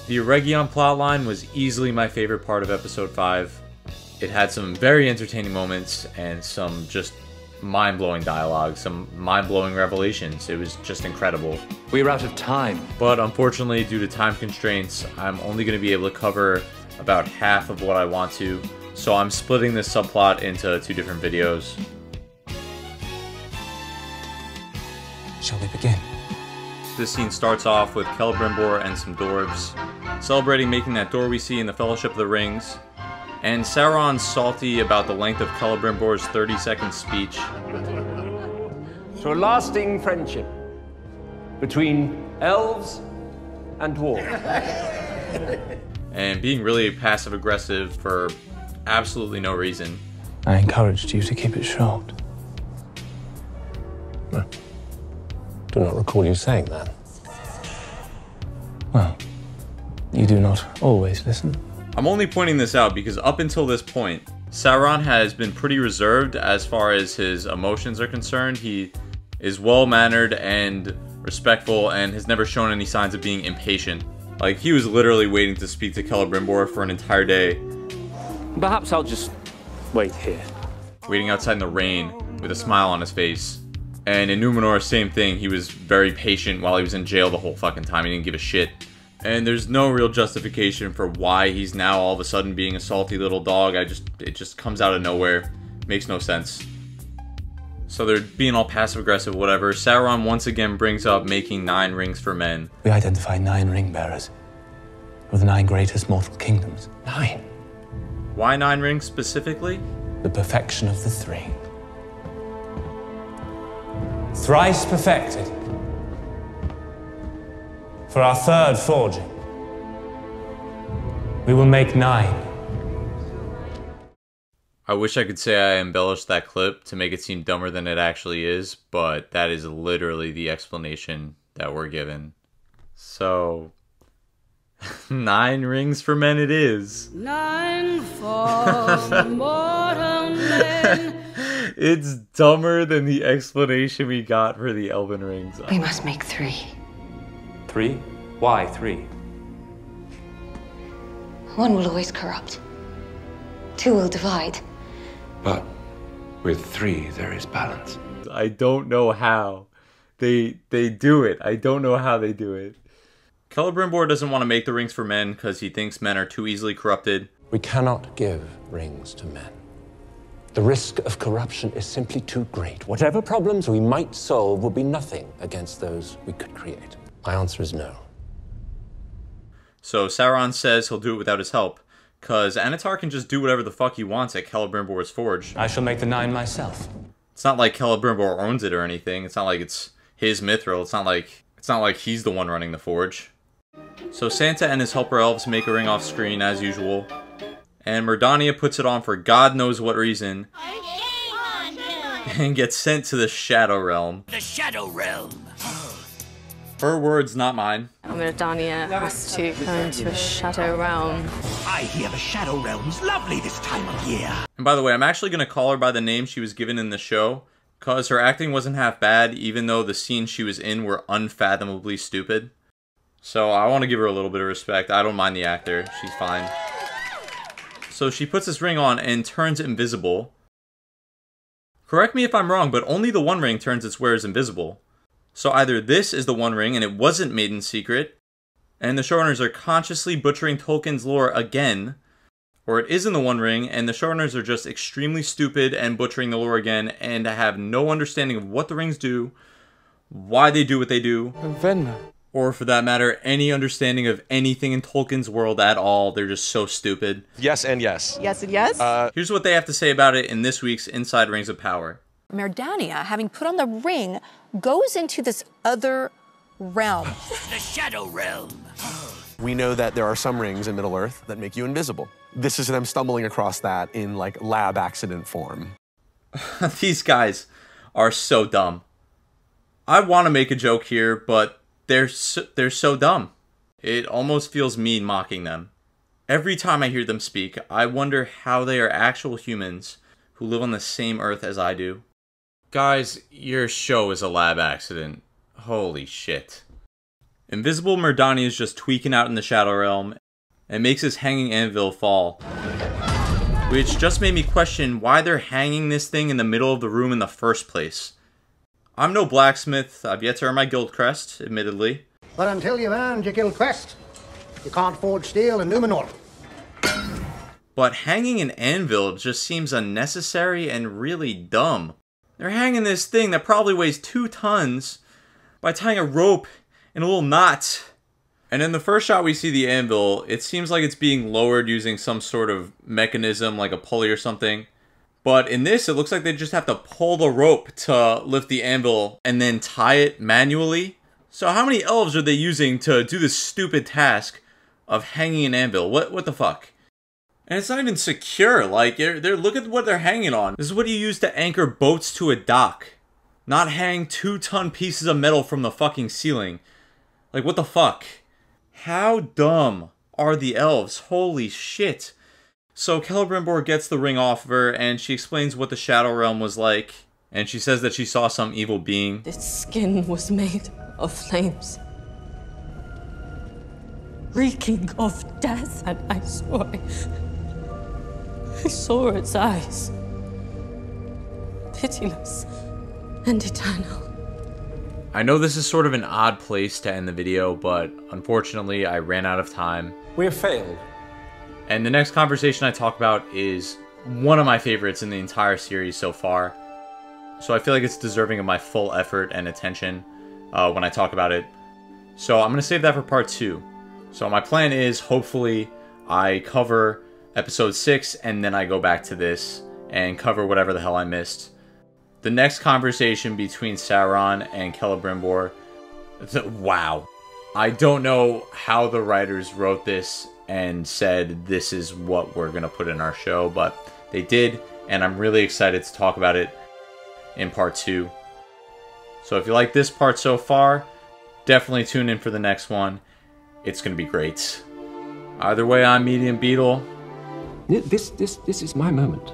The Eregion plotline was easily my favorite part of episode 5. It had some very entertaining moments and some just mind-blowing dialogue, some mind-blowing revelations. It was just incredible. We're out of time. But unfortunately, due to time constraints, I'm only going to be able to cover about half of what I want to, so I'm splitting this subplot into 2 different videos. Shall we begin? This scene starts off with Celebrimbor and some dwarves celebrating making that door we see in the Fellowship of the Rings, and Sauron's salty about the length of Celebrimbor's 30-second speech. To a lasting friendship between elves and dwarves. And being really passive-aggressive for absolutely no reason. I encouraged you to keep it short. I do not recall you saying that. Well, you do not always listen. I'm only pointing this out because up until this point, Sauron has been pretty reserved as far as his emotions are concerned. He is well-mannered and respectful and has never shown any signs of being impatient. Like, he was literally waiting to speak to Celebrimbor for an entire day. Perhaps I'll just wait here. Waiting outside in the rain with a smile on his face. And in Numenor, same thing. He was very patient while he was in jail the whole fucking time. He didn't give a shit. And there's no real justification for why he's now all of a sudden being a salty little dog. It just comes out of nowhere. Makes no sense. So they're being all passive-aggressive, whatever. Sauron once again brings up making 9 rings for men. We identify 9 ring bearers of the 9 greatest mortal kingdoms. 9. Why 9 rings specifically? The perfection of the 3. Thrice perfected. For our 3rd forging, we will make 9. I wish I could say I embellished that clip to make it seem dumber than it actually is, but that is literally the explanation that we're given. So, 9 rings for men it is. 9 for mortal men. It's dumber than the explanation we got for the Elven rings. We must make 3. 3? Why 3? 1 will always corrupt. 2 will divide. But with 3, there is balance. I don't know how they do it. I don't know how they do it. Celebrimbor doesn't want to make the rings for men because he thinks men are too easily corrupted. We cannot give rings to men. The risk of corruption is simply too great. Whatever problems we might solve would be nothing against those we could create. My answer is no. So Sauron says he'll do it without his help, because Anatar can just do whatever the fuck he wants at Celebrimbor's forge. I shall make the 9 myself. It's not like Celebrimbor owns it or anything. It's not like it's his mithril. It's not like he's the one running the forge. So Santa and his helper elves make a ring off screen as usual, and Mordania puts it on for God knows what reason, and gets sent to the Shadow Realm. The Shadow Realm. Her words, not mine. Mordania has to go into a Shadow Realm. I hear the Shadow Realm's lovely this time of year. And by the way, I'm actually going to call her by the name she was given in the show, because her acting wasn't half bad, even though the scenes she was in were unfathomably stupid. So I want to give her a little bit of respect. I don't mind the actor. She's fine. So she puts this ring on and turns invisible. Correct me if I'm wrong, but only the one ring turns its wearers invisible. So either this is the one ring and it wasn't made in secret, and the showrunners are consciously butchering Tolkien's lore again, or it isn't the one ring and the showrunners are just extremely stupid and butchering the lore again and have no understanding of what the rings do, why they do what they do, or for that matter, any understanding of anything in Tolkien's world at all. They're just so stupid. Yes and yes. Yes and yes? Here's what they have to say about it in this week's Inside Rings of Power. Mordania, having put on the ring, goes into this other realm. The Shadow Realm. We know that there are some rings in Middle-earth that make you invisible. This is them stumbling across that in, like, lab accident form. These guys are so dumb. I want to make a joke here, but they're so dumb. It almost feels mean mocking them. Every time I hear them speak, I wonder how they are actual humans who live on the same earth as I do. Guys, your show is a lab accident. Holy shit. Invisible Merdani is just tweaking out in the Shadow Realm and makes his hanging anvil fall. Which just made me question why they're hanging this thing in the middle of the room in the first place. I'm no blacksmith, I've yet to earn my guild crest, admittedly. But until you've earned your guild crest, you can't forge steel in Numenor. But hanging an anvil just seems unnecessary and really dumb. They're hanging this thing that probably weighs 2 tons by tying a rope in a little knot. And in the first shot we see the anvil, it seems like it's being lowered using some sort of mechanism like a pulley or something. But in this, it looks like they just have to pull the rope to lift the anvil and then tie it manually. So how many elves are they using to do this stupid task of hanging an anvil? What the fuck? And it's not even secure. Like, look at what they're hanging on. This is what you use to anchor boats to a dock. Not hang 2-ton pieces of metal from the fucking ceiling. Like, what the fuck? How dumb are the elves? Holy shit. So Celebrimbor gets the ring off of her, and she explains what the Shadow Realm was like. And she says that she saw some evil being. Its skin was made of flames, reeking of death, and I saw its eyes, pitiless and eternal. I know this is sort of an odd place to end the video, but unfortunately I ran out of time. We have failed. And the next conversation I talk about is one of my favorites in the entire series so far. So I feel like it's deserving of my full effort and attention when I talk about it. So I'm going to save that for part 2. So my plan is, hopefully, I cover episode 6 and then I go back to this and cover whatever the hell I missed. The next conversation between Sauron and Celebrimbor. Wow. I don't know how the writers wrote this and said this is what we're going to put in our show, but they did, and I'm really excited to talk about it in part 2. So if you like this part so far, definitely tune in for the next one. It's going to be great. Either way, I'm Medium Beetle. This is my moment.